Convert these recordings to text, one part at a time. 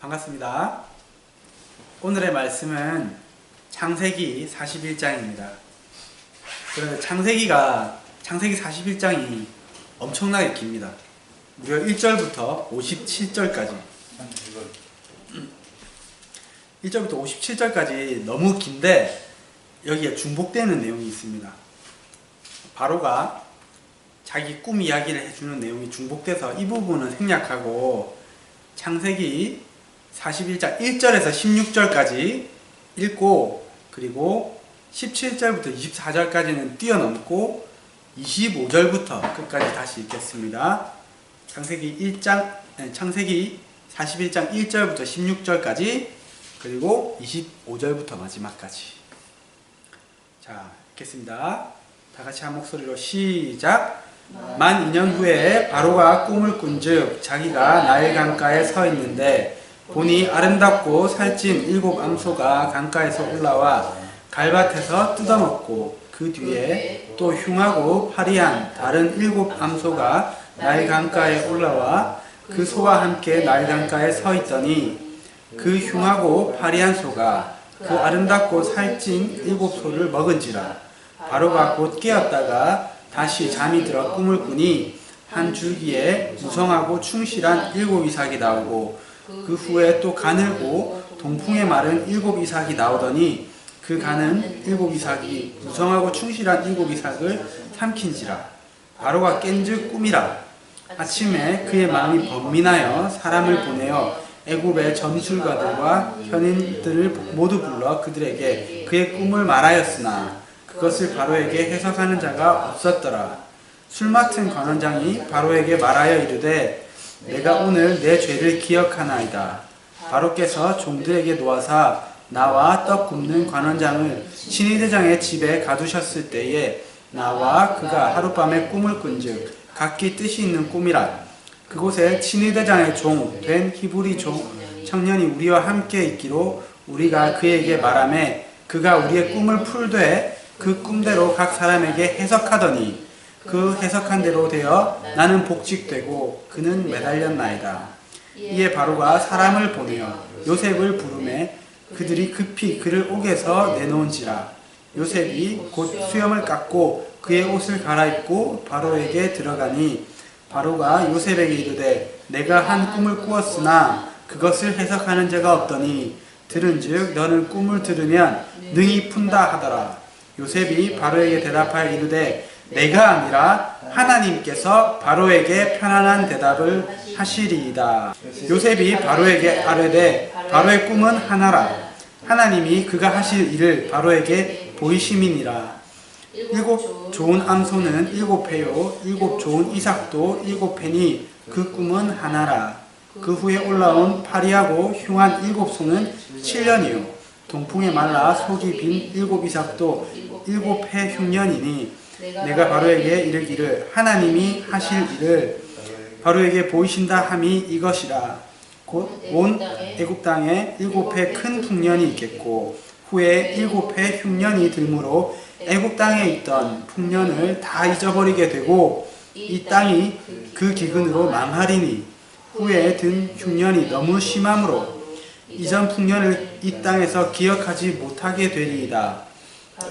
반갑습니다. 오늘의 말씀은 창세기 41장입니다. 그런데 창세기 41장이 엄청나게 깁니다. 무려 1절부터 57절까지 1절부터 57절까지 너무 긴데 여기에 중복되는 내용이 있습니다. 바로가 자기 꿈 이야기를 해주는 내용이 중복돼서 이 부분은 생략하고 창세기 41장 1절에서 16절까지 읽고 창세기 17절부터 24절까지는 뛰어넘고 25절부터 끝까지 다시 읽겠습니다. 창세기 41장 1절부터 16절까지 그리고 25절부터 마지막까지. 자, 읽겠습니다. 다 같이 한 목소리로 시작. 만 2년 후에 바로가 꿈을 꾼즉 자기가 나일 강가에 서 있는데 보니 아름답고 살찐 7 암소가 강가에서 올라와 갈밭에서 뜯어먹고 그 뒤에 또 흉하고 파리한 다른 7 암소가 나일 강가에 올라와 그 소와 함께 나일 강가에 서 있더니 그 흉하고 파리한 소가 그 아름답고 살찐 7 소를 먹은지라. 바로가 곧 깨었다가 다시 잠이 들어 꿈을 꾸니 한 줄기에 무성하고 충실한 7 이삭이 나오고 그 후에 또 가늘고 동풍에 마른 7 이삭이 나오더니 그 가는 7 이삭이 무성하고 충실한 7 이삭을 삼킨지라. 바로가 깬즉 꿈이라. 아침에 그의 마음이 번민하여 사람을 보내어 애굽의 점술가들과 현인들을 모두 불러 그들에게 그의 꿈을 말하였으나 그것을 바로에게 해석하는 자가 없었더라. 술 맡은 관원장이 바로에게 말하여 이르되 내가 오늘 내 죄를 기억하나이다. 바로께서 종들에게 놓아사 나와 떡 굽는 관원장을 친위대장의 집에 가두셨을 때에 나와 그가 하룻밤에 꿈을 꾼즉 각기 뜻이 있는 꿈이라. 그곳에 친위대장의 종 된 히브리 종 청년이 우리와 함께 있기로 우리가 그에게 말하매 그가 우리의 꿈을 풀되 그 꿈대로 각 사람에게 해석하더니 그 해석한 대로 되어 나는 복직되고 그는 매달렸나이다. 이에 바로가 사람을 보내어 요셉을 부르매 그들이 급히 그를 옥에서 내놓은지라. 요셉이 곧 수염을 깎고 그의 옷을 갈아입고 바로에게 들어가니 바로가 요셉에게 이르되 내가 한 꿈을 꾸었으나 그것을 해석하는 자가 없더니 들은즉 너는 꿈을 들으면 능히 푼다 하더라. 요셉이 바로에게 대답하여 이르되 내가 아니라 하나님께서 바로에게 편안한 대답을 하시리이다. 요셉이 바로에게 아뢰되 바로의 꿈은 하나라. 하나님이 그가 하실 일을 바로에게 보이심이니라. 7 좋은 암소는 7회요 7 좋은 이삭도 7회니 그 꿈은 하나라. 그 후에 올라온 파리하고 흉한 7 소는 7년이요 동풍에 말라 속이 빈 7 이삭도 7회 흉년이니 내가 바로에게 이르기를 하나님이 하실 일을 바로에게 보이신다 함이 이것이라. 곧 온 애굽 땅에 7회 큰 풍년이 있겠고 후에 7회 흉년이 들므로 애굽 땅에 있던 풍년을 다 잊어버리게 되고 이 땅이 그 기근으로 망하리니 후에 든 흉년이 너무 심함으로 이전 풍년을 이 땅에서 기억하지 못하게 되리이다.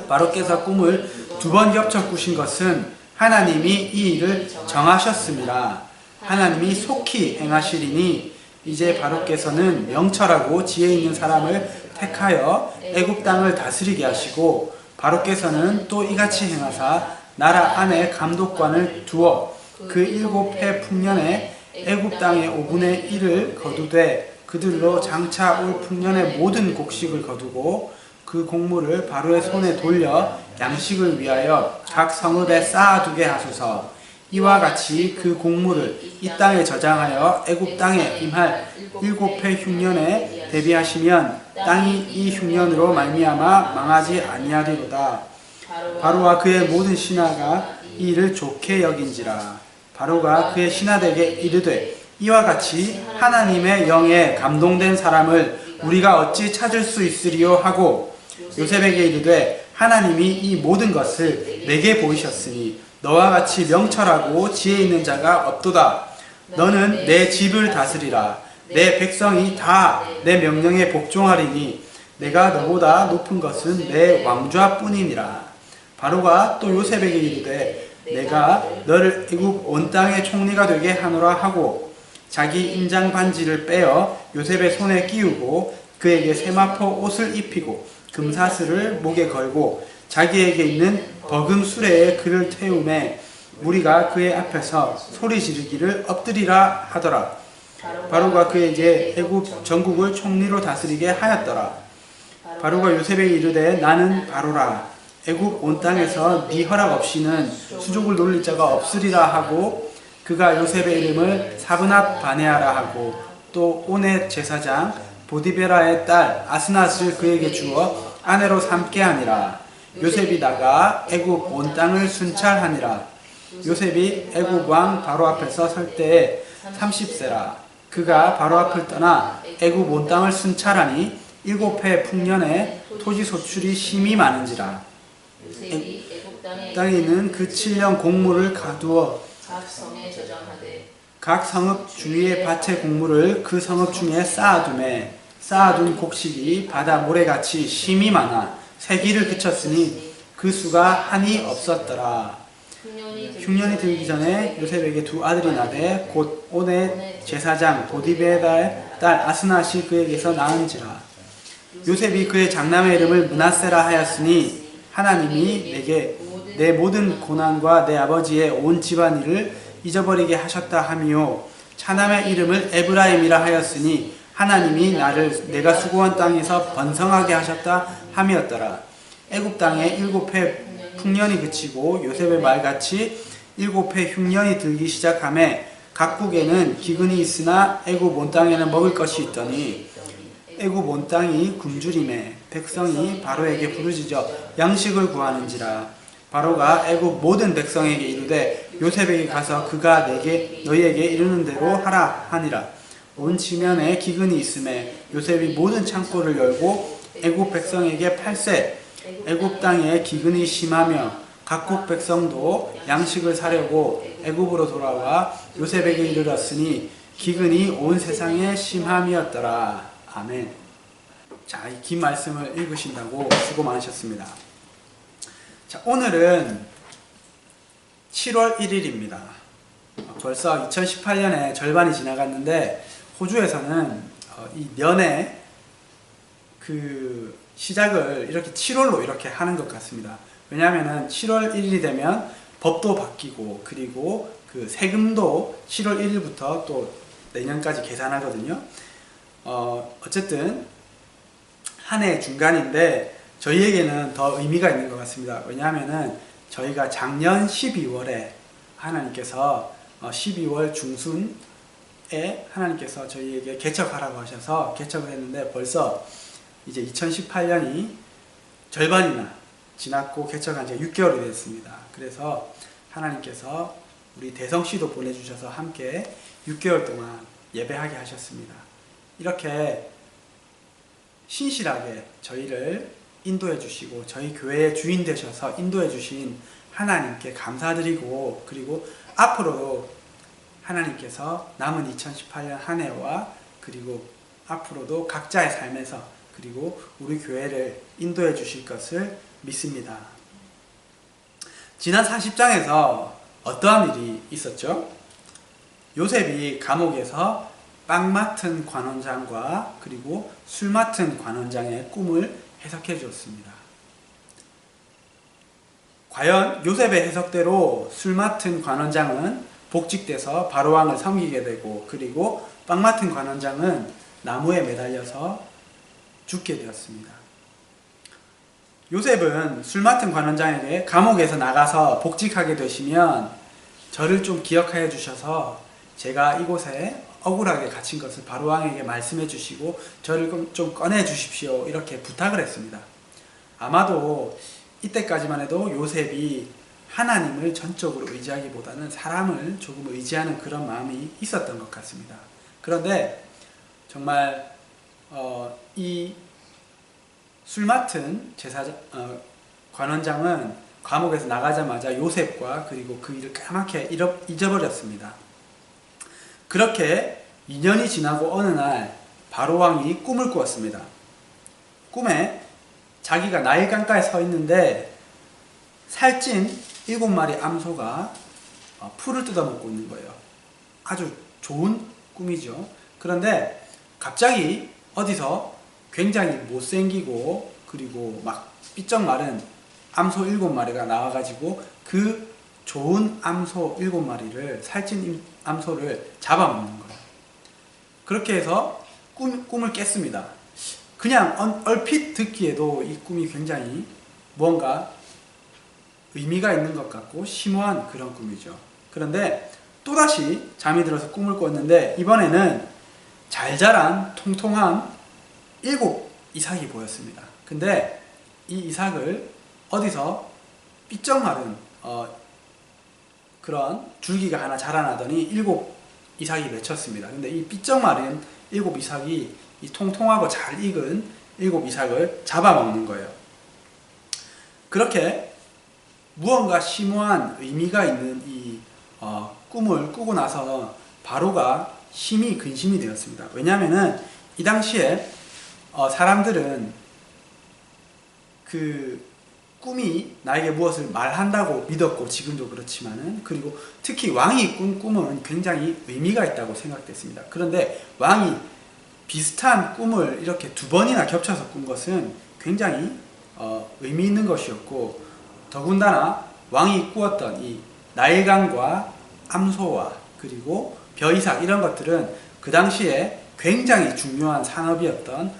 바로께서 꿈을 2번 겹쳐 꾸신 것은 하나님이 이 일을 정하셨습니다. 하나님이 속히 행하시리니 이제 바로께서는 명철하고 지혜 있는 사람을 택하여 애굽 땅을 다스리게 하시고 바로께서는 또 이같이 행하사 나라 안에 감독관을 두어 그 7회 풍년에 애굽 땅의 5분의 1을 거두되 그들로 장차 올 풍년의 모든 곡식을 거두고 그 곡물을 바로의 손에 돌려 양식을 위하여 각 성읍에 쌓아두게 하소서. 이와 같이 그 곡물을 이 땅에 저장하여 애굽 땅에 임할 7회 흉년에 대비하시면 땅이 이 흉년으로 말미암아 망하지 아니하리로다. 바로와 그의 모든 신하가 이 일을 좋게 여긴지라. 바로가 그의 신하들에게 이르되 이와 같이 하나님의 영에 감동된 사람을 우리가 어찌 찾을 수 있으리요 하고 요셉에게 이르되 하나님이 이 모든 것을 내게 보이셨으니 너와 같이 명철하고 지혜 있는 자가 없도다. 너는 내 집을 다스리라. 내 백성이 다 내 명령에 복종하리니 내가 너보다 높은 것은 내 왕좌뿐이니라. 바로가 또 요셉에게 이르되 내가 너를 애굽 온 땅의 총리가 되게 하노라 하고 자기 인장 반지를 빼어 요셉의 손에 끼우고 그에게 세마포 옷을 입히고 금사슬을 목에 걸고 자기에게 있는 버금 수레에 그를 태우매 무리가 그의 앞에서 소리 지르기를 엎드리라 하더라. 바로가 그에게 애굽 전국을 총리로 다스리게 하였더라. 바로가 요셉에게 이르되 나는 바로라. 애굽 온 땅에서 네 허락 없이는 수족을 놀릴 자가 없으리라 하고 그가 요셉의 이름을 사브낫 바네아라 하고 또 온의 제사장 보디베라의 딸 아스낫을 그에게 주어 아내로 삼게 하니라. 요셉이 나가 애굽 온 땅을 순찰하니라. 요셉이 애굽 왕 바로 앞에서 설 때에 30세라. 그가 바로 앞을 떠나 애굽 온 땅을 순찰하니 7해 풍년에 토지 소출이 심히 많은지라. 땅에 있는 그 7년 곡물을 가두어 각 성읍 주위의 밭의 곡물을 그 성읍 중에 쌓아두매 쌓아둔 곡식이 바다 모래같이 심히 많아 세기를 그쳤으니 그 수가 한이 없었더라. 흉년이 들기 전에 요셉에게 두 아들이 나되 곧 온의 제사장 보디베라의 딸 아스낫이 그에게서 낳은지라. 요셉이 그의 장남의 이름을 므낫세라 하였으니 하나님이 내게 내 모든 고난과 내 아버지의 온 집안일을 잊어버리게 하셨다 하미요 차남의 이름을 에브라임이라 하였으니 하나님이 나를 내가 수고한 땅에서 번성하게 하셨다 함이었더라. 애굽 땅에 7해 풍년이 그치고 요셉의 말같이 7해 흉년이 들기 시작하매 각국에는 기근이 있으나 애굽 온 땅에는 먹을 것이 있더니 애굽 온 땅이 굶주림에 백성이 바로에게 부르짖어 양식을 구하는지라. 바로가 애굽 모든 백성에게 이르되 요셉에게 가서 그가 너희에게 이르는 대로 하라 하니라. 온 지면에 기근이 있음에 요셉이 모든 창고를 열고 애굽 백성에게 팔세. 애굽 땅에 기근이 심하며 각국 백성도 양식을 사려고 애굽으로 돌아와 요셉에게 이르렀으니 기근이 온 세상에 심함이었더라. 아멘. 자, 이 긴 말씀을 읽으신다고 수고 많으셨습니다. 자, 오늘은 7월 1일입니다. 벌써 2018년의 절반이 지나갔는데 호주에서는 이 년의 그 시작을 이렇게 7월로 이렇게 하는 것 같습니다. 왜냐하면 7월 1일이 되면 법도 바뀌고 그리고 그 세금도 7월 1일부터 또 내년까지 계산하거든요. 어쨌든 한 해 중간인데 저희에게는 더 의미가 있는 것 같습니다. 왜냐하면 저희가 작년 12월에 하나님께서 12월 중순에 하나님께서 저희에게 개척하라고 하셔서 개척을 했는데 벌써 이제 2018년이 절반이나 지났고 개척한 지 6개월이 됐습니다. 그래서 하나님께서 우리 대성씨도 보내주셔서 함께 6개월 동안 예배하게 하셨습니다. 이렇게 신실하게 저희를 인도해 주시고 저희 교회의 주인 되셔서 인도해 주신 하나님께 감사드리고 그리고 앞으로도 하나님께서 남은 2018년 한 해와 그리고 앞으로도 각자의 삶에서 그리고 우리 교회를 인도해 주실 것을 믿습니다. 지난 40장에서 어떠한 일이 있었죠? 요셉이 감옥에서 빵 맡은 관원장과 그리고 술 맡은 관원장의 꿈을 해석해 주었습니다. 과연 요셉의 해석대로 술 맡은 관원장은 복직돼서 바로왕을 섬기게 되고 그리고 빵 맡은 관원장은 나무에 매달려서 죽게 되었습니다. 요셉은 술 맡은 관원장에게 감옥에서 나가서 복직하게 되시면 저를 좀 기억하여 주셔서 제가 이곳에 억울하게 갇힌 것을 바로왕에게 말씀해 주시고 저를 좀 꺼내 주십시오 이렇게 부탁을 했습니다. 아마도 이때까지만 해도 요셉이 하나님을 전적으로 의지하기보다는 사람을 조금 의지하는 그런 마음이 있었던 것 같습니다. 그런데 정말 이 술 맡은 관원장은 감옥에서 나가자마자 요셉과 그리고 그 일을 까맣게 잊어버렸습니다. 그렇게 2년이 지나고 어느 날 바로왕이 꿈을 꾸었습니다. 꿈에 자기가 나일강가에 서 있는데 살찐 7마리 암소가 풀을 뜯어먹고 있는 거예요. 아주 좋은 꿈이죠. 그런데 갑자기 어디서 굉장히 못생기고 그리고 막 삐쩍 마른 암소 7마리가 나와가지고 그 좋은 암소 7마리를, 살찐 암소를 잡아먹는 거예요. 그렇게 해서 꿈을 깼습니다. 그냥 얼핏 듣기에도 이 꿈이 굉장히 무언가 의미가 있는 것 같고 심오한 그런 꿈이죠. 그런데 또다시 잠이 들어서 꿈을 꿨는데 이번에는 잘 자란 통통한 7 이삭이 보였습니다. 근데 이 이삭을 어디서 삐쩍 마른 그런 줄기가 하나 자라나더니 7 이삭이 맺혔습니다. 근데 이 삐쩍 마른 7 이삭이 이 통통하고 잘 익은 7 이삭을 잡아먹는 거예요. 그렇게 무언가 심오한 의미가 있는 이 꿈을 꾸고 나서 바로가 심히 근심이 되었습니다. 왜냐하면은 이 당시에 사람들은 그 꿈이 나에게 무엇을 말한다고 믿었고, 지금도 그렇지만은, 그리고 특히 왕이 꾼 꿈은 굉장히 의미가 있다고 생각됐습니다. 그런데 왕이 비슷한 꿈을 이렇게 2번이나 겹쳐서 꾼 것은 굉장히 의미 있는 것이었고, 더군다나 왕이 꾸었던 이 나일강과 암소와 그리고 벼이삭 이런 것들은 그 당시에 굉장히 중요한 산업이었던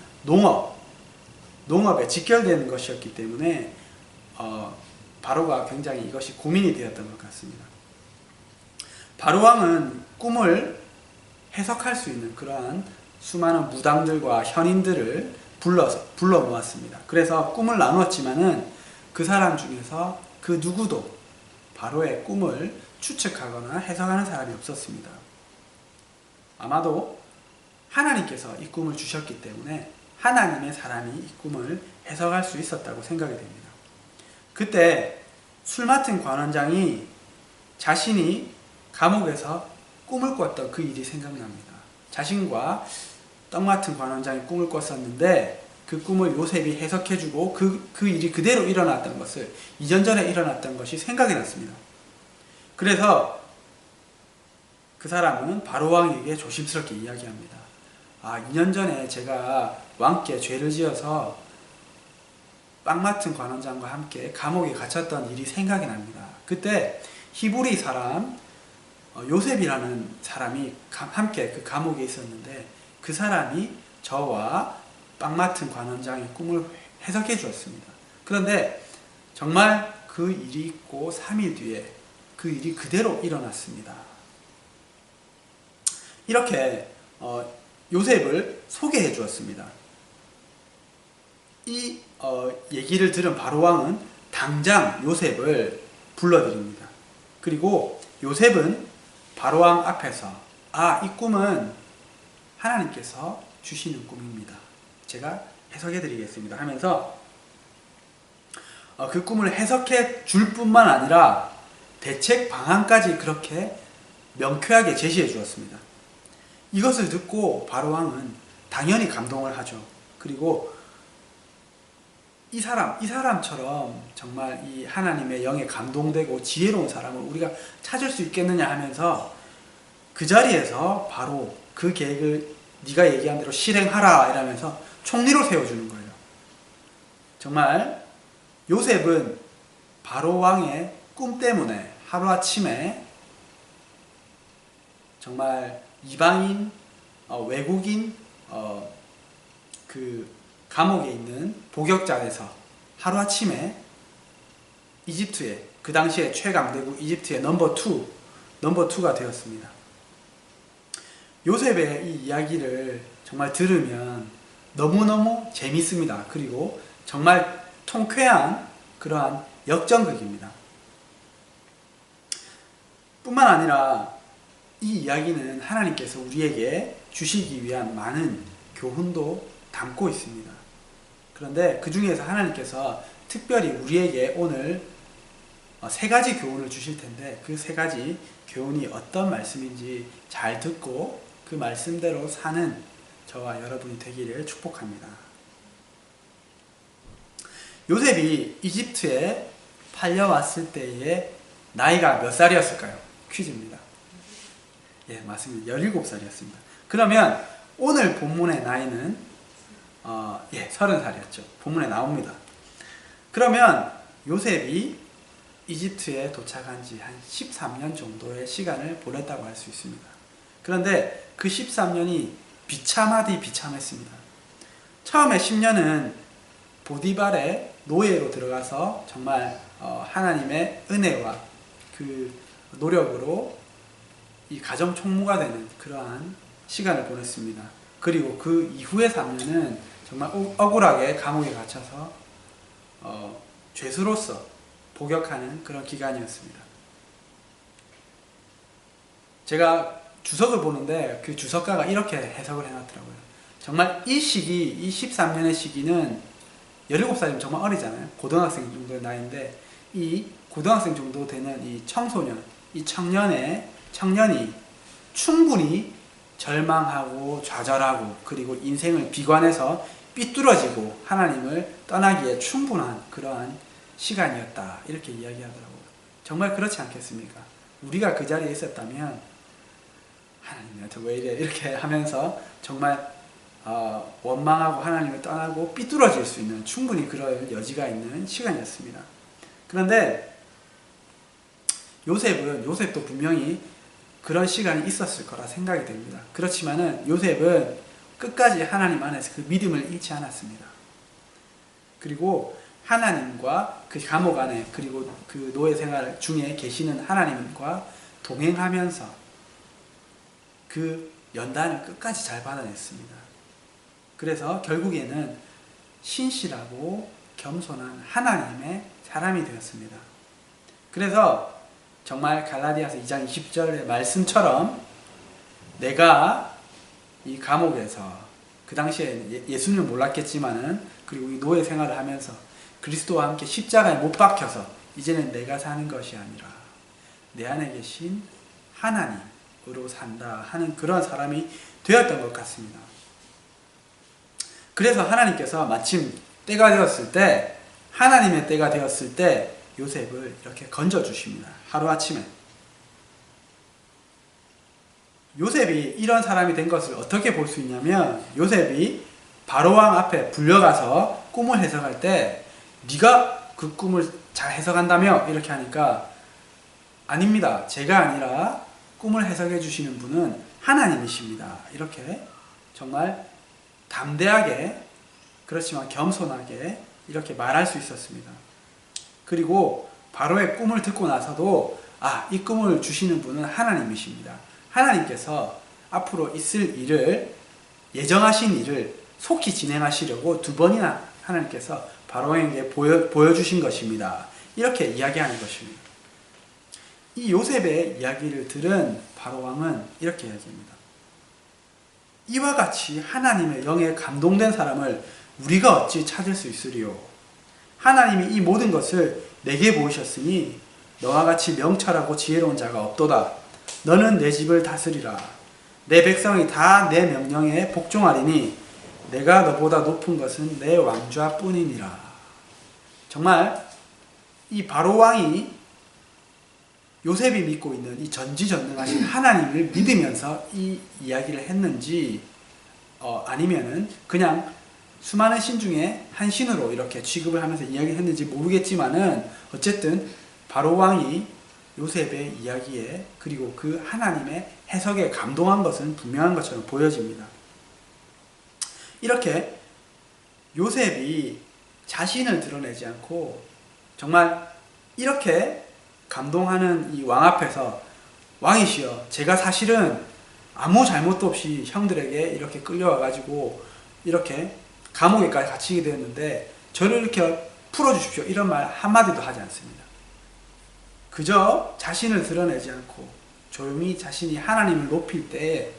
농업에 직결되는 것이었기 때문에 바로가 굉장히 이것이 고민이 되었던 것 같습니다. 바로왕은 꿈을 해석할 수 있는 그러한 수많은 무당들과 현인들을 불러 모았습니다. 그래서 꿈을 나누었지만은 그 사람 중에서 그 누구도 바로의 꿈을 추측하거나 해석하는 사람이 없었습니다. 아마도 하나님께서 이 꿈을 주셨기 때문에 하나님의 사람이 이 꿈을 해석할 수 있었다고 생각이 됩니다. 그때 술 맡은 관원장이 자신이 감옥에서 꿈을 꿨던 그 일이 생각납니다. 자신과 떡 맡은 관원장이 꿈을 꿨었는데 그 꿈을 요셉이 해석해주고 그 일이 그대로 일어났던 것을, 2년 전에 일어났던 것이 생각이 났습니다. 그래서 그 사람은 바로왕에게 조심스럽게 이야기합니다. 2년 전에 제가 왕께 죄를 지어서 빵 맡은 관원장과 함께 감옥에 갇혔던 일이 생각이 납니다. 그때 히브리 사람 요셉이라는 사람이 함께 그 감옥에 있었는데 그 사람이 저와 빵 맡은 관원장의 꿈을 해석해 주었습니다. 그런데 정말 그 일이 있고 3일 뒤에 그 일이 그대로 일어났습니다. 이렇게 요셉을 소개해 주었습니다. 이 얘기를 들은 바로왕은 당장 요셉을 불러드립니다. 그리고 요셉은 바로왕 앞에서 이 꿈은 하나님께서 주시는 꿈입니다. 제가 해석해 드리겠습니다 하면서 그 꿈을 해석해 줄 뿐만 아니라 대책 방안까지 그렇게 명쾌하게 제시해 주었습니다. 이것을 듣고 바로왕은 당연히 감동을 하죠. 그리고 이 사람처럼 정말 이 하나님의 영에 감동되고 지혜로운 사람을 우리가 찾을 수 있겠느냐 하면서 그 자리에서 바로 그 계획을 네가 얘기한 대로 실행하라 이러면서 총리로 세워주는 거예요. 정말 요셉은 바로왕의 꿈 때문에 하루아침에 정말 이방인, 외국인 그 감옥에 있는 복역자에서 하루아침에 이집트의, 그 당시에 최강대국 이집트의 넘버 2가 되었습니다. 요셉의 이 이야기를 정말 들으면 너무너무 재밌습니다. 그리고 정말 통쾌한 그러한 역전극입니다. 뿐만 아니라 이 이야기는 하나님께서 우리에게 주시기 위한 많은 교훈도 담고 있습니다. 그런데 그 중에서 하나님께서 특별히 우리에게 오늘 3가지 교훈을 주실 텐데 그 3가지 교훈이 어떤 말씀인지 잘 듣고 그 말씀대로 사는 저와 여러분이 되기를 축복합니다. 요셉이 이집트에 팔려왔을 때의 나이가 몇 살이었을까요? 퀴즈입니다. 예, 맞습니다. 17살이었습니다. 그러면 오늘 본문의 나이는 30살이었죠. 본문에 나옵니다. 그러면 요셉이 이집트에 도착한 지 한 13년 정도의 시간을 보냈다고 할 수 있습니다. 그런데 그 13년이 비참하디 비참했습니다. 처음에 10년은 보디발의 노예로 들어가서 정말 하나님의 은혜와 그 노력으로 이 가정 총무가 되는 그러한 시간을 보냈습니다. 그리고 그 이후의 3년은 정말 억울하게 감옥에 갇혀서 죄수로서 복역하는 그런 기간이었습니다. 제가 주석을 보는데 그 주석가가 이렇게 해석을 해놨더라고요. 정말 이 시기, 이 13년의 시기는 17살이면 정말 어리잖아요. 고등학생 정도의 나이인데 이 고등학생 정도 되는 이 청소년, 이 청년이 충분히 절망하고 좌절하고 그리고 인생을 비관해서 삐뚤어지고 하나님을 떠나기에 충분한 그러한 시간이었다. 이렇게 이야기하더라고요. 정말 그렇지 않겠습니까? 우리가 그 자리에 있었다면 하나님한테 왜 이래 이렇게 하면서 정말 원망하고 하나님을 떠나고 삐뚤어질 수 있는 충분히 그럴 여지가 있는 시간이었습니다. 그런데 요셉도 분명히 그런 시간이 있었을 거라 생각이 됩니다. 그렇지만은 요셉은 끝까지 하나님 안에서 그 믿음을 잃지 않았습니다. 그리고 하나님과 그 감옥 안에 그리고 그 노예 생활 중에 계시는 하나님과 동행하면서 그 연단을 끝까지 잘 받아냈습니다. 그래서 결국에는 신실하고 겸손한 하나님의 사람이 되었습니다. 그래서 정말 갈라디아서 2장 20절의 말씀처럼 내가 이 감옥에서 그 당시에 예수님을 몰랐겠지만은 그리고 이 노예 생활을 하면서 그리스도와 함께 십자가에 못 박혀서 이제는 내가 사는 것이 아니라 내 안에 계신 하나님으로 산다 하는 그런 사람이 되었던 것 같습니다. 그래서 하나님께서 마침 때가 되었을 때 하나님의 때가 되었을 때 요셉을 이렇게 건져주십니다. 하루아침에. 요셉이 이런 사람이 된 것을 어떻게 볼 수 있냐면 요셉이 바로왕 앞에 불려가서 꿈을 해석할 때 네가 그 꿈을 잘 해석한다며 이렇게 하니까 아닙니다. 제가 아니라 꿈을 해석해 주시는 분은 하나님이십니다. 이렇게 정말 담대하게 그렇지만 겸손하게 이렇게 말할 수 있었습니다. 그리고 바로의 꿈을 듣고 나서도 이 꿈을 주시는 분은 하나님이십니다. 하나님께서 앞으로 있을 일을 예정하신 일을 속히 진행하시려고 2번이나 하나님께서 바로에게 보여주신 것입니다. 이렇게 이야기하는 것입니다. 이 요셉의 이야기를 들은 바로왕은 이렇게 이야기합니다. 이와 같이 하나님의 영에 감동된 사람을 우리가 어찌 찾을 수 있으리요? 하나님이 이 모든 것을 내게 보이셨으니 너와 같이 명철하고 지혜로운 자가 없도다. 너는 내 집을 다스리라. 내 백성이 다 내 명령에 복종하리니 내가 너보다 높은 것은 내 왕좌뿐이니라. 정말 이 바로왕이 요셉이 믿고 있는 이 전지전능하신 하나님을 믿으면서 이 이야기를 했는지 아니면은 그냥 수많은 신 중에 한 신으로 이렇게 취급을 하면서 이야기를 했는지 모르겠지만은 어쨌든 바로왕이 요셉의 이야기에 그리고 그 하나님의 해석에 감동한 것은 분명한 것처럼 보여집니다. 이렇게 요셉이 자신을 드러내지 않고 정말 이렇게 감동하는 이 왕 앞에서 왕이시여 제가 사실은 아무 잘못도 없이 형들에게 이렇게 끌려와가지고 이렇게 감옥에까지 갇히게 되었는데 저를 이렇게 풀어주십시오 이런 말 한마디도 하지 않습니다. 그저 자신을 드러내지 않고 조용히 자신이 하나님을 높일 때에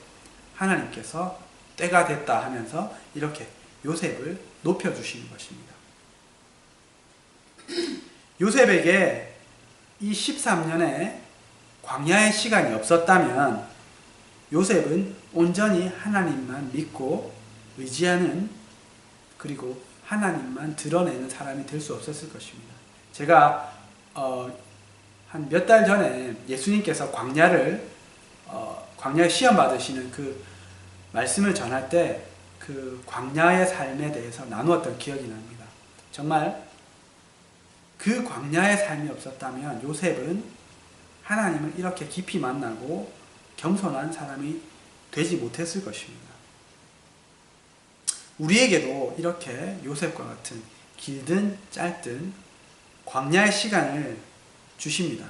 하나님께서 때가 됐다 하면서 이렇게 요셉을 높여주시는 것입니다. 요셉에게 이 13년의 광야의 시간이 없었다면 요셉은 온전히 하나님만 믿고 의지하는, 그리고 하나님만 드러내는 사람이 될 수 없었을 것입니다. 제가 한 몇 달 전에 예수님께서 광야에 시험 받으시는 그 말씀을 전할 때 그 광야의 삶에 대해서 나누었던 기억이 납니다. 정말 그 광야의 삶이 없었다면 요셉은 하나님을 이렇게 깊이 만나고 겸손한 사람이 되지 못했을 것입니다. 우리에게도 이렇게 요셉과 같은 길든 짧든 광야의 시간을 주십니다.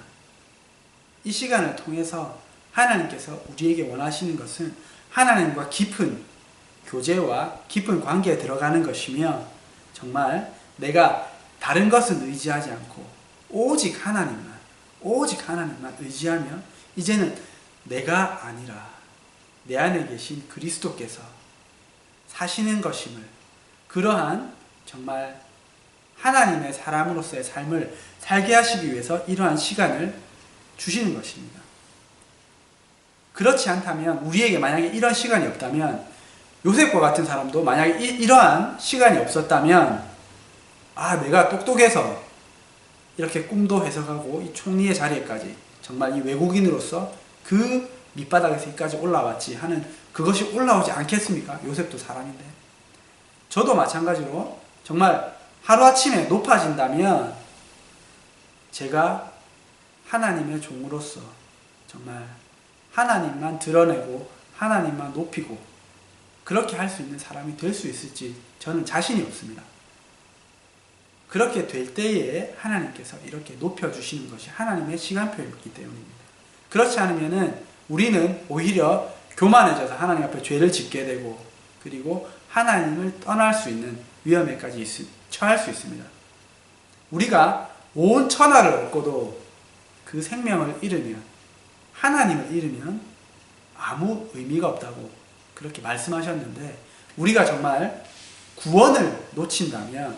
이 시간을 통해서 하나님께서 우리에게 원하시는 것은 하나님과 깊은 교제와 깊은 관계에 들어가는 것이며, 정말 내가 다른 것은 의지하지 않고 오직 하나님만 의지하며, 이제는 내가 아니라 내 안에 계신 그리스도께서 사시는 것임을, 그러한 정말 하나님의 사람으로서의 삶을 살게 하시기 위해서 이러한 시간을 주시는 것입니다. 그렇지 않다면, 우리에게 만약에 이런 시간이 없다면, 요셉과 같은 사람도 만약에 이러한 시간이 없었다면, 내가 똑똑해서 이렇게 꿈도 해석하고 이 총리의 자리에까지, 정말 이 외국인으로서 그 밑바닥에서 여기까지 올라왔지 하는 그것이 올라오지 않겠습니까? 요셉도 사람인데. 저도 마찬가지로 정말 하루아침에 높아진다면 제가 하나님의 종으로서 정말 하나님만 드러내고 하나님만 높이고 그렇게 할 수 있는 사람이 될 수 있을지 저는 자신이 없습니다. 그렇게 될 때에 하나님께서 이렇게 높여주시는 것이 하나님의 시간표이기 때문입니다. 그렇지 않으면은 우리는 오히려 교만해져서 하나님 앞에 죄를 짓게 되고, 그리고 하나님을 떠날 수 있는 위험에까지 처할 수 있습니다. 우리가 온 천하를 얻고도 그 생명을 잃으면, 하나님을 잃으면 아무 의미가 없다고 그렇게 말씀하셨는데, 우리가 정말 구원을 놓친다면,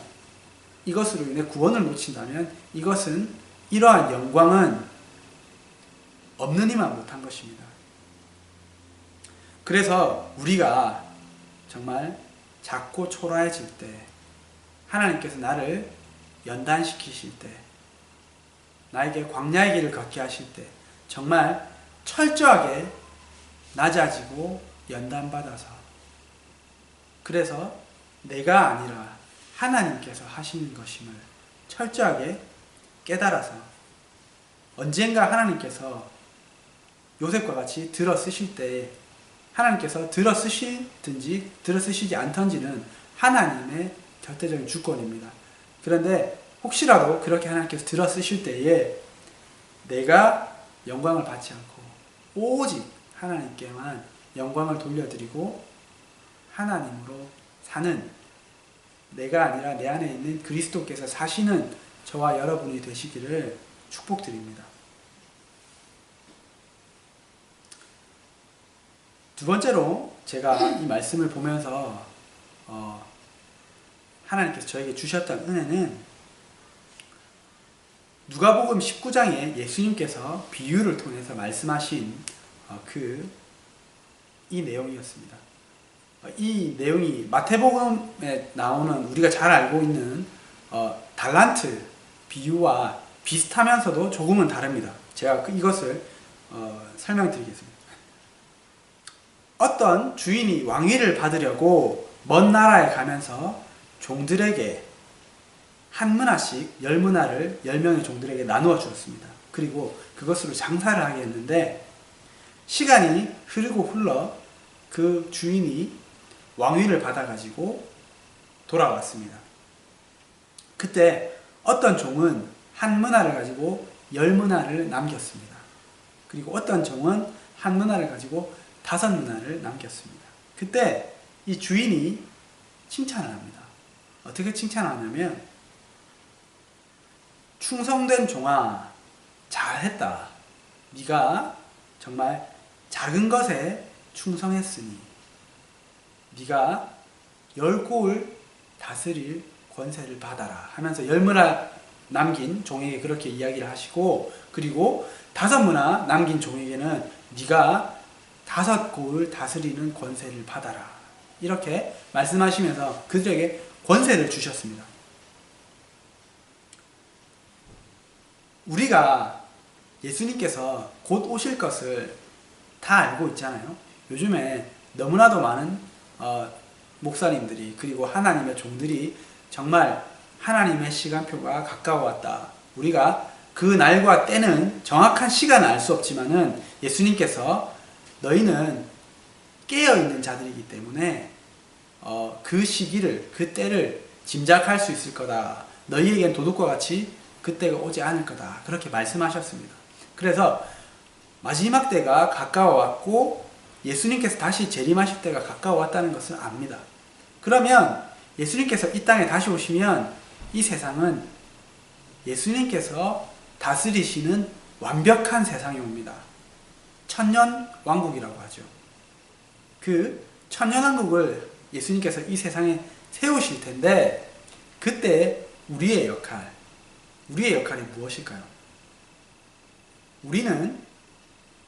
이것으로 인해 구원을 놓친다면 이것은, 이러한 영광은 없는 이만 못한 것입니다. 그래서 우리가 정말 작고 초라해질 때, 하나님께서 나를 연단시키실 때, 나에게 광야의 길을 걷게 하실 때 정말 철저하게 낮아지고 연단받아서, 그래서 내가 아니라 하나님께서 하시는 것임을 철저하게 깨달아서, 언젠가 하나님께서 요셉과 같이 들어 쓰실 때, 하나님께서 들어 쓰시든지 들어 쓰시지 않던지는 하나님의 절대적인 주권입니다. 그런데 혹시라도 그렇게 하나님께서 들어 쓰실 때에 내가 영광을 받지 않고 오직 하나님께만 영광을 돌려드리고 하나님으로 사는, 내가 아니라 내 안에 있는 그리스도께서 사시는 저와 여러분이 되시기를 축복드립니다. 두 번째로 제가 이 말씀을 보면서 하나님께서 저에게 주셨던 은혜는 누가복음 19장에 예수님께서 비유를 통해서 말씀하신 이 내용이었습니다. 이 내용이 마태복음에 나오는 우리가 잘 알고 있는 달란트 비유와 비슷하면서도 조금은 다릅니다. 제가 이것을 설명드리겠습니다. 어떤 주인이 왕위를 받으려고 먼 나라에 가면서 종들에게 한 문화씩 10문화를 10명의 종들에게 나누어 주었습니다. 그리고 그것으로 장사를 하게 했는데, 시간이 흐르고 흘러 그 주인이 왕위를 받아가지고 돌아왔습니다. 그때 어떤 종은 한 문화를 가지고 10문화를 남겼습니다. 그리고 어떤 종은 한 문화를 가지고 5문화를 남겼습니다. 그때 이 주인이 칭찬을 합니다. 어떻게 칭찬하냐면, 충성된 종아, 잘했다. 네가 정말 작은 것에 충성했으니 네가 10고을 다스릴 권세를 받아라 하면서 10문화 남긴 종에게 그렇게 이야기를 하시고, 그리고 5문화 남긴 종에게는 네가 5 고을 다스리는 권세를 받아라. 이렇게 말씀하시면서 그들에게 권세를 주셨습니다. 우리가 예수님께서 곧 오실 것을 다 알고 있잖아요. 요즘에 너무나도 많은 목사님들이 그리고 하나님의 종들이 정말 하나님의 시간표가 가까워왔다. 우리가 그 날과 때는 정확한 시간은 알 수 없지만은 예수님께서 너희는 깨어있는 자들이기 때문에 그 시기를, 그 때를 짐작할 수 있을 거다. 너희에겐 도둑과 같이 그때가 오지 않을 거다. 그렇게 말씀하셨습니다. 그래서 마지막 때가 가까워왔고 예수님께서 다시 재림하실 때가 가까워왔다는 것을 압니다. 그러면 예수님께서 이 땅에 다시 오시면 이 세상은 예수님께서 다스리시는 완벽한 세상이 옵니다. 천년 왕국이라고 하죠. 그 천년 왕국을 예수님께서 이 세상에 세우실 텐데 그때 우리의 역할이 무엇일까요? 우리는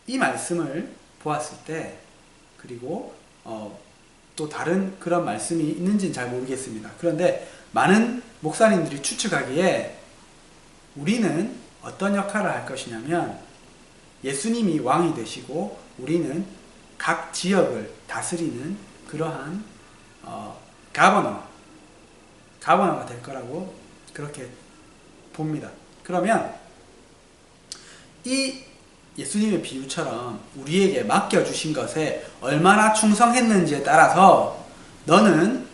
이 말씀을 보았을 때 그리고 또 다른 그런 말씀이 있는지는 잘 모르겠습니다. 그런데 많은 목사님들이 추측하기에 우리는 어떤 역할을 할 것이냐면 예수님이 왕이 되시고 우리는 각 지역을 다스리는 그러한 가버너가 될 거라고 그렇게 봅니다. 그러면 이 예수님의 비유처럼 우리에게 맡겨주신 것에 얼마나 충성했는지에 따라서 너는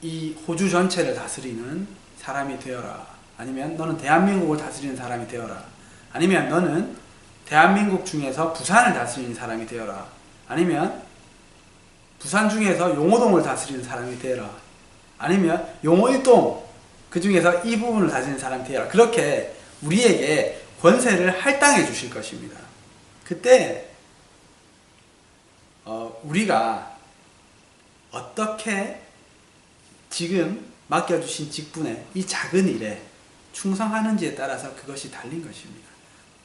이 호주 전체를 다스리는 사람이 되어라. 아니면 너는 대한민국을 다스리는 사람이 되어라. 아니면 너는 대한민국 중에서 부산을 다스리는 사람이 되어라. 아니면 부산 중에서 용호동을 다스리는 사람이 되어라. 아니면 용호 1동 그 중에서 이 부분을 다스리는 사람이 되어라. 그렇게 우리에게 권세를 할당해 주실 것입니다. 그때 우리가 어떻게 지금 맡겨주신 직분에 이 작은 일에 충성하는지에 따라서 그것이 달린 것입니다.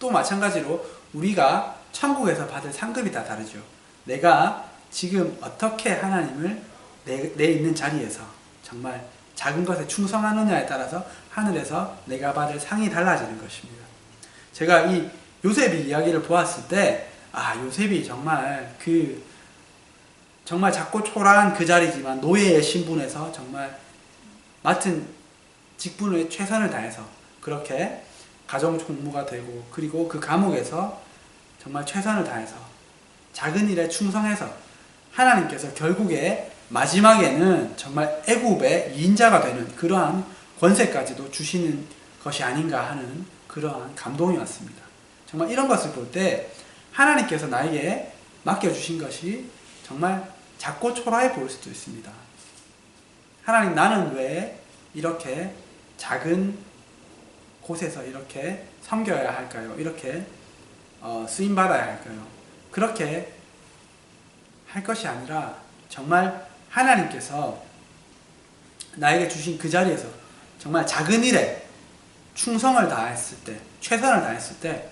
또 마찬가지로 우리가 천국에서 받을 상급이 다 다르죠. 내가 지금 어떻게 하나님을 내 있는 자리에서 정말 작은 것에 충성하느냐에 따라서 하늘에서 내가 받을 상이 달라지는 것입니다. 제가 이 요셉이 이야기를 보았을 때 요셉이 정말 정말 작고 초라한 그 자리지만 노예의 신분에서 정말 맡은 직분에 최선을 다해서 그렇게 가정 총무가 되고 그리고 그 감옥에서 정말 최선을 다해서 작은 일에 충성해서 하나님께서 결국에 마지막에는 정말 애굽의 2인자가 되는 그러한 권세까지도 주시는 것이 아닌가 하는 그러한 감동이 왔습니다. 정말 이런 것을 볼 때 하나님께서 나에게 맡겨주신 것이 정말 작고 초라해 보일 수도 있습니다. 하나님, 나는 왜 이렇게 작은 곳에서 이렇게 섬겨야 할까요? 이렇게 쓰임받아야 할까요? 그렇게 할 것이 아니라 정말 하나님께서 나에게 주신 그 자리에서 정말 작은 일에 충성을 다했을 때, 최선을 다했을 때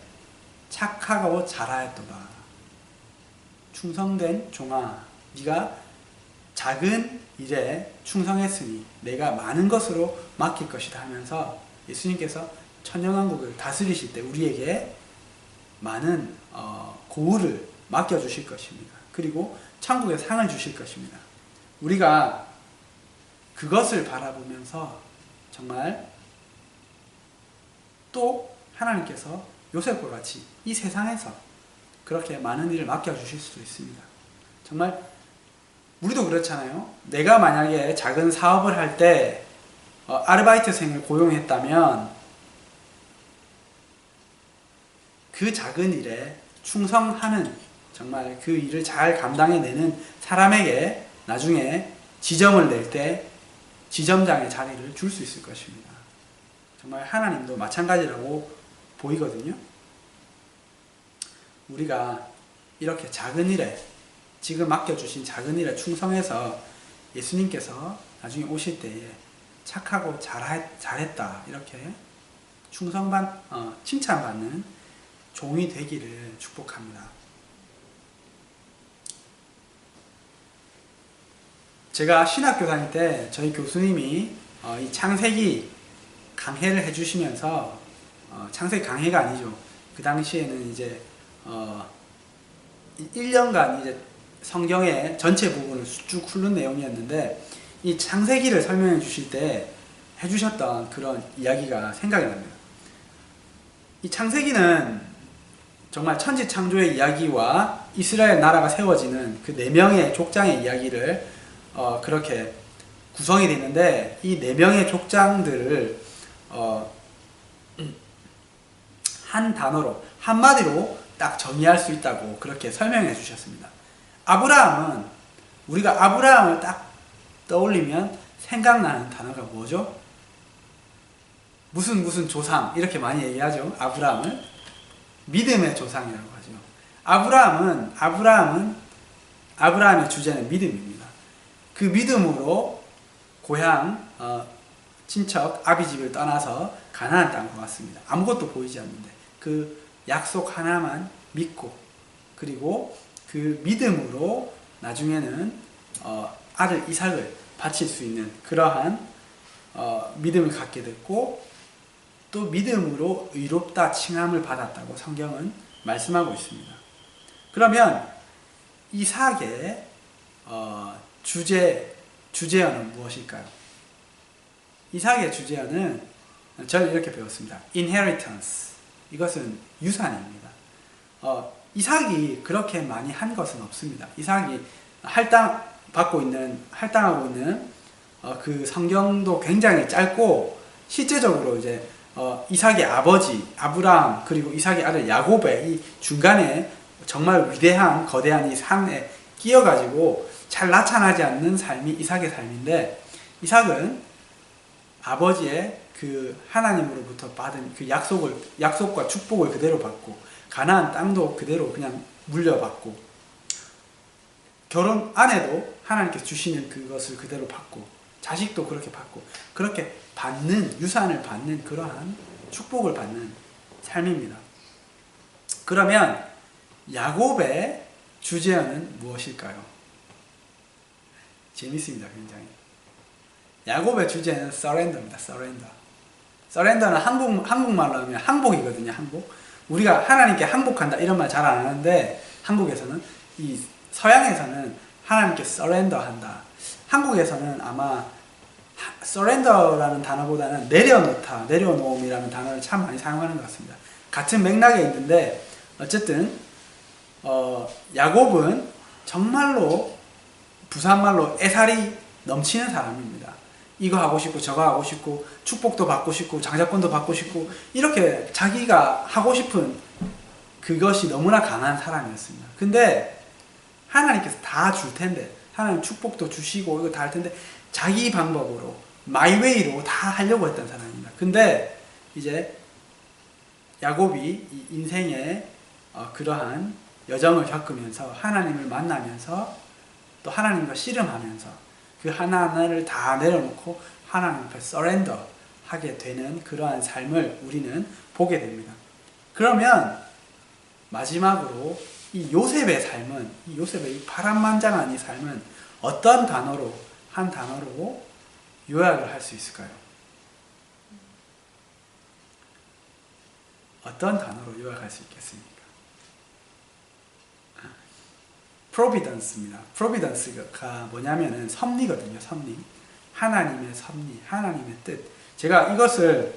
착하고 잘하였도다. 충성된 종아, 네가 작은 일에 충성했으니 내가 많은 것으로 맡길 것이다 하면서 예수님께서 천년왕국을 다스리실 때 우리에게 많은 고울을 맡겨주실 것입니다. 그리고 천국의 상을 주실 것입니다. 우리가 그것을 바라보면서 정말 또 하나님께서 요셉과 같이 이 세상에서 그렇게 많은 일을 맡겨주실 수도 있습니다. 정말 우리도 그렇잖아요. 내가 만약에 작은 사업을 할 때 아르바이트생을 고용했다면 그 작은 일에 충성하는 정말 그 일을 잘 감당해내는 사람에게 나중에 지점을 낼 때 지점장의 자리를 줄 수 있을 것입니다. 정말 하나님도 마찬가지라고 보이거든요. 우리가 이렇게 작은 일에 지금 맡겨주신 작은 일에 충성해서 예수님께서 나중에 오실 때에 착하고 잘했다 이렇게 칭찬받는 종이 되기를 축복합니다. 제가 신학교 다닐 때 저희 교수님이 이 창세기 강해를 해주시면서 창세기 강해가 아니죠. 그 당시에는 이제 1년간 이제 성경의 전체 부분을 쭉 훑는 내용이었는데 이 창세기를 설명해 주실 때 해주셨던 그런 이야기가 생각이 납니다. 이 창세기는 정말 천지 창조의 이야기와 이스라엘 나라가 세워지는 그 4명의 족장의 이야기를 그렇게 구성이 되는데 이 4명의 족장들을 한 단어로 한마디로 딱 정의할 수 있다고 그렇게 설명해 주셨습니다. 아브라함은 우리가 아브라함을 딱 떠올리면 생각나는 단어가 뭐죠? 무슨 조상 이렇게 많이 얘기하죠. 아브라함을 믿음의 조상이라고 하죠. 아브라함의 주제는 믿음입니다. 그 믿음으로 고향 친척 아비집을 떠나서 가나안 땅으로 왔습니다. 아무것도 보이지 않는데 그 약속 하나만 믿고 그리고 그 믿음으로 나중에는 아들 이삭을 바칠 수 있는 그러한 믿음을 갖게 됐고 또 믿음으로 의롭다 칭함을 받았다고 성경은 말씀하고 있습니다. 그러면 이삭의 주제어는 무엇일까요? 이삭의 주제어는 저는 이렇게 배웠습니다. inheritance. 이것은 유산입니다. 이삭이 그렇게 많이 한 것은 없습니다. 이삭이 할당하고 있는 그 성경도 굉장히 짧고 실제적으로 이제 이삭의 아버지 아브라함 그리고 이삭의 아들 야곱의 이 중간에 정말 위대한 거대한 이 산에 끼어가지고 잘 나타나지 않는 삶이 이삭의 삶인데 이삭은 아버지의 그 하나님으로부터 받은 그 약속과 축복을 그대로 받고 가나안 땅도 그대로 그냥 물려받고 결혼 안에도 하나님께서 주시는 그것을 그대로 받고 자식도 그렇게 받고 그렇게 받는 유산을 받는 그러한 축복을 받는 삶입니다. 그러면 야곱의 주제어는 무엇일까요? 재밌습니다. 굉장히. 야곱의 주제는 surrender입니다. surrender는 한국말로 하면 항복이거든요. 항복. 우리가 하나님께 항복한다 이런 말 잘 안 하는데 한국에서는 이 서양에서는 하나님께 surrender한다. 한국에서는 아마 surrender라는 단어보다는 내려놓음이라는 단어를 참 많이 사용하는 것 같습니다. 같은 맥락에 있는데 어쨌든 야곱은 정말로 부산말로 애살이 넘치는 사람입니다. 이거 하고 싶고 저거 하고 싶고 축복도 받고 싶고 장자권도 받고 싶고 이렇게 자기가 하고 싶은 그것이 너무나 강한 사람이었습니다. 근데 하나님께서 다 줄 텐데 하나님 축복도 주시고 이거 다 할 텐데 자기 방법으로 마이 웨이로 다 하려고 했던 사람입니다. 근데 이제 야곱이 이 인생의 그러한 여정을 겪으면서 하나님을 만나면서 또 하나님과 씨름하면서 그 하나하나를 다 내려놓고 하나님 앞에 서렌더 하게 되는 그러한 삶을 우리는 보게 됩니다. 그러면 마지막으로 이 요셉의 삶은 이 요셉의 이 파란만장한 이 삶은 어떤 단어로 한 단어로 요약을 할 수 있을까요? 어떤 단어로 요약할 수 있겠습니까? providence입니다. providence가 뭐냐면은 섭리거든요. 섭리. 하나님의 섭리, 하나님의 뜻. 제가 이것을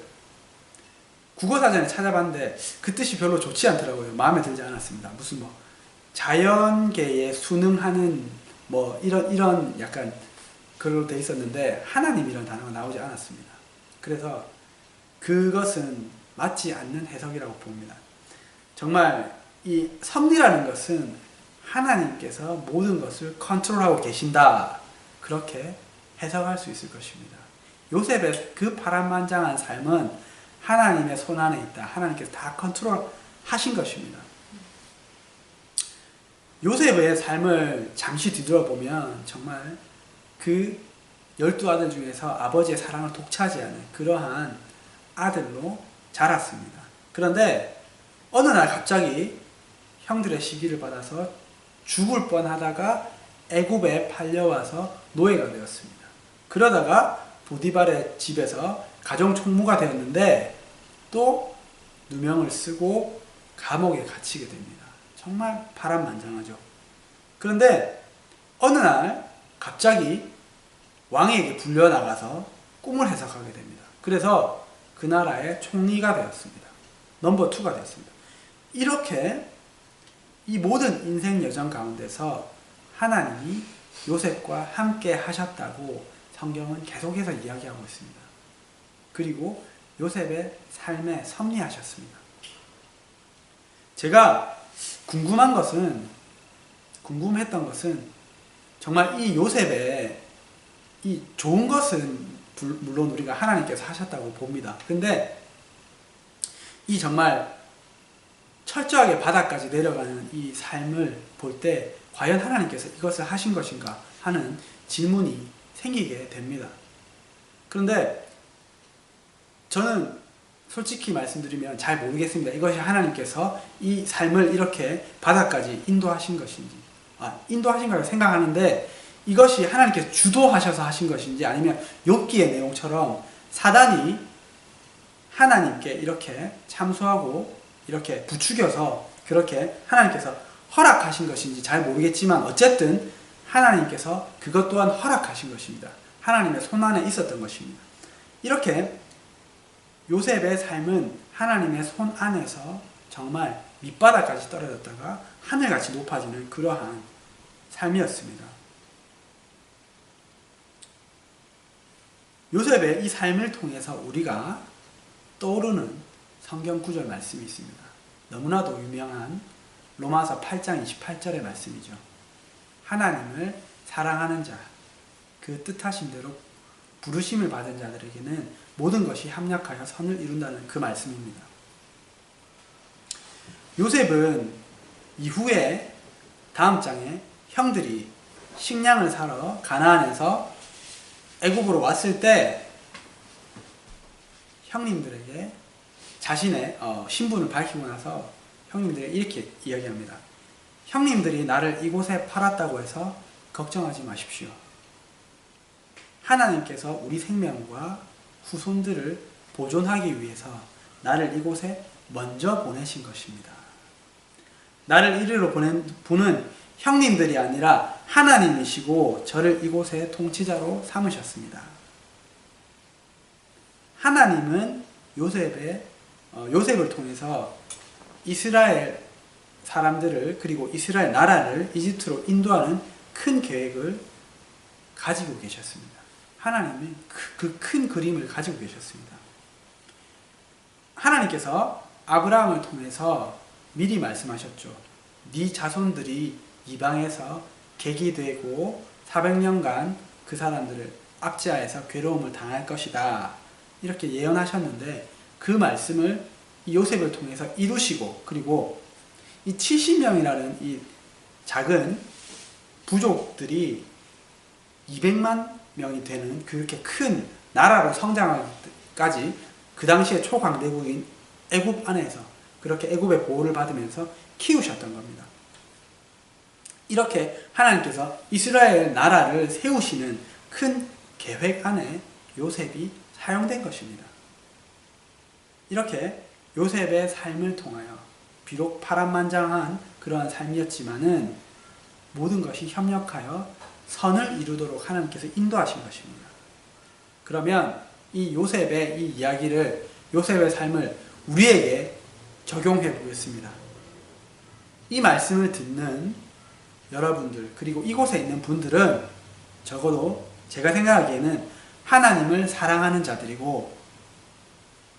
국어사전에 찾아봤는데 그 뜻이 별로 좋지 않더라고요. 마음에 들지 않았습니다. 무슨 뭐 자연계에 순응하는 뭐 이런 약간 그걸로 돼 있었는데 하나님이라는 단어가 나오지 않았습니다. 그래서 그것은 맞지 않는 해석이라고 봅니다. 정말 이 섭리라는 것은 하나님께서 모든 것을 컨트롤하고 계신다. 그렇게 해석할 수 있을 것입니다. 요셉의 그 파란만장한 삶은 하나님의 손 안에 있다. 하나님께서 다 컨트롤하신 것입니다. 요셉의 삶을 잠시 뒤돌아보면 정말 그 12아들 중에서 아버지의 사랑을 독차지하는 그러한 아들로 자랐습니다. 그런데 어느 날 갑자기 형들의 시기를 받아서 죽을 뻔하다가 애굽에 팔려와서 노예가 되었습니다. 그러다가 보디발의 집에서 가정 총무가 되었는데 또 누명을 쓰고 감옥에 갇히게 됩니다. 정말 파란만장하죠. 그런데 어느 날 갑자기 왕에게 불려나가서 꿈을 해석하게 됩니다. 그래서 그 나라의 총리가 되었습니다. 넘버 2가 되었습니다. 이렇게 이 모든 인생 여정 가운데서 하나님이 요셉과 함께 하셨다고 성경은 계속해서 이야기하고 있습니다. 그리고 요셉의 삶에 섭리하셨습니다. 제가 궁금했던 것은 정말 이 요셉의 이 좋은 것은 물론 우리가 하나님께서 하셨다고 봅니다. 근데 이 정말 철저하게 바닥까지 내려가는 이 삶을 볼 때 과연 하나님께서 이것을 하신 것인가 하는 질문이 생기게 됩니다. 그런데 저는 솔직히 말씀드리면 잘 모르겠습니다. 이것이 하나님께서 이 삶을 이렇게 바닥까지 인도하신 것인지, 인도하신 거라고 생각하는데 이것이 하나님께서 주도하셔서 하신 것인지, 아니면 욥기의 내용처럼 사단이 하나님께 이렇게 참소하고 이렇게 부추겨서 그렇게 하나님께서 허락하신 것인지 잘 모르겠지만 어쨌든 하나님께서 그것 또한 허락하신 것입니다. 하나님의 손 안에 있었던 것입니다. 이렇게 요셉의 삶은 하나님의 손 안에서 정말 밑바닥까지 떨어졌다가 하늘같이 높아지는 그러한 삶이었습니다. 요셉의 이 삶을 통해서 우리가 떠오르는 성경 구절 말씀이 있습니다. 너무나도 유명한 로마서 8장 28절의 말씀이죠. 하나님을 사랑하는 자, 그 뜻하신 대로 부르심을 받은 자들에게는 모든 것이 합력하여 선을 이룬다는 그 말씀입니다. 요셉은 이후에 다음 장에 형들이 식량을 사러 가나안에서 애굽으로 왔을 때 형님들에게 자신의 신분을 밝히고 나서 형님들에게 이렇게 이야기합니다. 형님들이 나를 이곳에 팔았다고 해서 걱정하지 마십시오. 하나님께서 우리 생명과 후손들을 보존하기 위해서 나를 이곳에 먼저 보내신 것입니다. 나를 이리로 보낸 분은 형님들이 아니라 하나님이시고 저를 이곳의 통치자로 삼으셨습니다. 하나님은 요셉을 통해서 이스라엘 사람들을, 그리고 이스라엘 나라를 이집트로 인도하는 큰 계획을 가지고 계셨습니다. 하나님이 그 큰 그림을 가지고 계셨습니다. 하나님께서 아브라함을 통해서 미리 말씀하셨죠. 네 자손들이 이방에서 객이 되고 400년간 그 사람들을 압제하여서 괴로움을 당할 것이다. 이렇게 예언하셨는데 그 말씀을 이 요셉을 통해서 이루시고, 그리고 이 70명이라는 이 작은 부족들이 200만 명이 되는 그렇게 큰 나라로 성장하기까지 그 당시에 초강대국인 애굽 안에서 그렇게 애굽의 보호를 받으면서 키우셨던 겁니다. 이렇게 하나님께서 이스라엘 나라를 세우시는 큰 계획 안에 요셉이 사용된 것입니다. 이렇게 요셉의 삶을 통하여 비록 파란만장한 그러한 삶이었지만은 모든 것이 협력하여 선을 이루도록 하나님께서 인도하신 것입니다. 그러면 이 요셉의 이 이야기를, 요셉의 삶을 우리에게 적용해 보겠습니다. 이 말씀을 듣는 여러분들, 그리고 이곳에 있는 분들은 적어도 제가 생각하기에는 하나님을 사랑하는 자들이고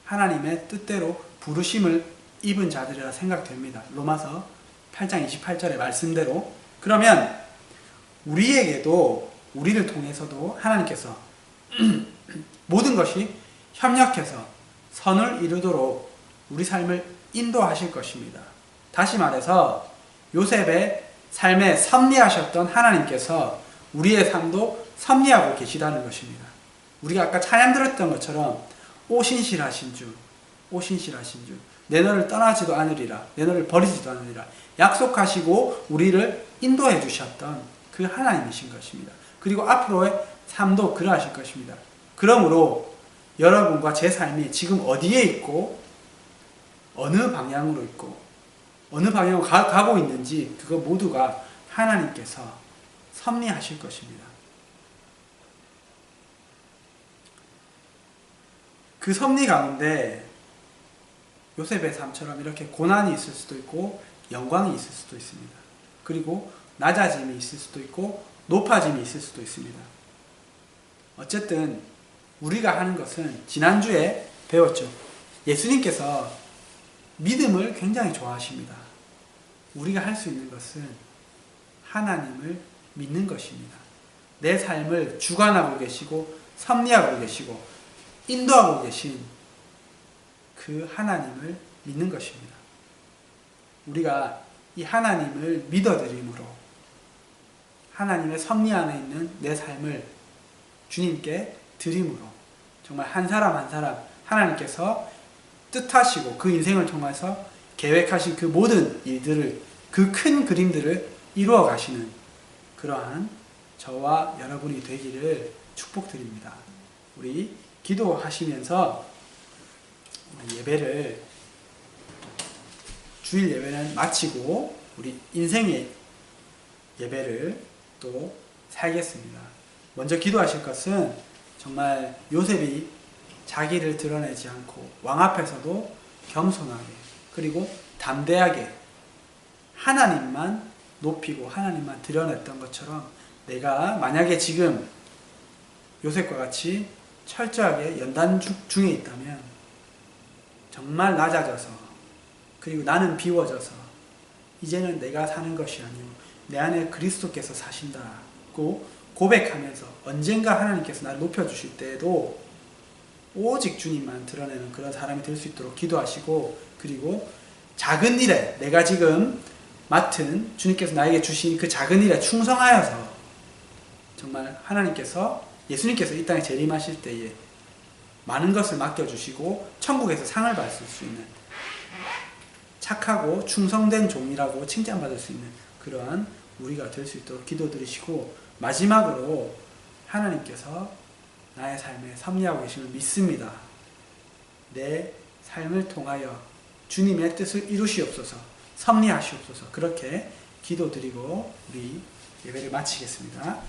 하나님의 뜻대로 부르심을 입은 자들이라 생각됩니다. 로마서 8장 28절의 말씀대로. 그러면 우리에게도, 우리를 통해서도 하나님께서 모든 것이 협력해서 선을 이루도록 우리 삶을 인도하실 것입니다. 다시 말해서 요셉의 삶에 섭리하셨던 하나님께서 우리의 삶도 섭리하고 계시다는 것입니다. 우리가 아까 찬양 들었던 것처럼 오신실하신 주, 오신실하신 주, 내 너를 떠나지도 않으리라, 내 너를 버리지도 않으리라 약속하시고 우리를 인도해 주셨던 그 하나님이신 것입니다. 그리고 앞으로의 삶도 그러하실 것입니다. 그러므로 여러분과 제 삶이 지금 어디에 있고 어느 방향으로 있고 어느 방향으로 가고 있는지 그거 모두가 하나님께서 섭리하실 것입니다. 그 섭리 가운데 요셉의 삶처럼 이렇게 고난이 있을 수도 있고 영광이 있을 수도 있습니다. 그리고 낮아짐이 있을 수도 있고 높아짐이 있을 수도 있습니다. 어쨌든 우리가 하는 것은 지난주에 배웠죠. 예수님께서 믿음을 굉장히 좋아하십니다. 우리가 할 수 있는 것은 하나님을 믿는 것입니다. 내 삶을 주관하고 계시고 섭리하고 계시고 인도하고 계신 그 하나님을 믿는 것입니다. 우리가 이 하나님을 믿어드림으로 하나님의 섭리 안에 있는 내 삶을 주님께 드림으로 정말 한 사람 한 사람 하나님께서 뜻하시고 그 인생을 통해서 계획하신 그 모든 일들을 그 큰 그림들을 이루어 가시는 그러한 저와 여러분이 되기를 축복드립니다. 우리 기도하시면서 예배를 주일 예배는 마치고 우리 인생의 예배를 또 살겠습니다. 먼저 기도하실 것은 정말 요셉이 자기를 드러내지 않고 왕 앞에서도 겸손하게 그리고 담대하게 하나님만 높이고 하나님만 드러냈던 것처럼 내가 만약에 지금 요셉과 같이 철저하게 연단 중에 있다면 정말 낮아져서 그리고 나는 비워져서 이제는 내가 사는 것이 아니오 내 안에 그리스도께서 사신다고 고백하면서 언젠가 하나님께서 나를 높여주실 때에도 오직 주님만 드러내는 그런 사람이 될 수 있도록 기도하시고 그리고 작은 일에 내가 지금 맡은 주님께서 나에게 주신 그 작은 일에 충성하여서 정말 하나님께서 예수님께서 이 땅에 재림하실 때에 많은 것을 맡겨주시고 천국에서 상을 받을 수 있는 착하고 충성된 종이라고 칭찬받을 수 있는 그러한 우리가 될 수 있도록 기도드리시고 마지막으로 하나님께서 나의 삶에 섭리하고 계심을 믿습니다. 내 삶을 통하여 주님의 뜻을 이루시옵소서 섭리하시옵소서 그렇게 기도드리고 우리 예배를 마치겠습니다.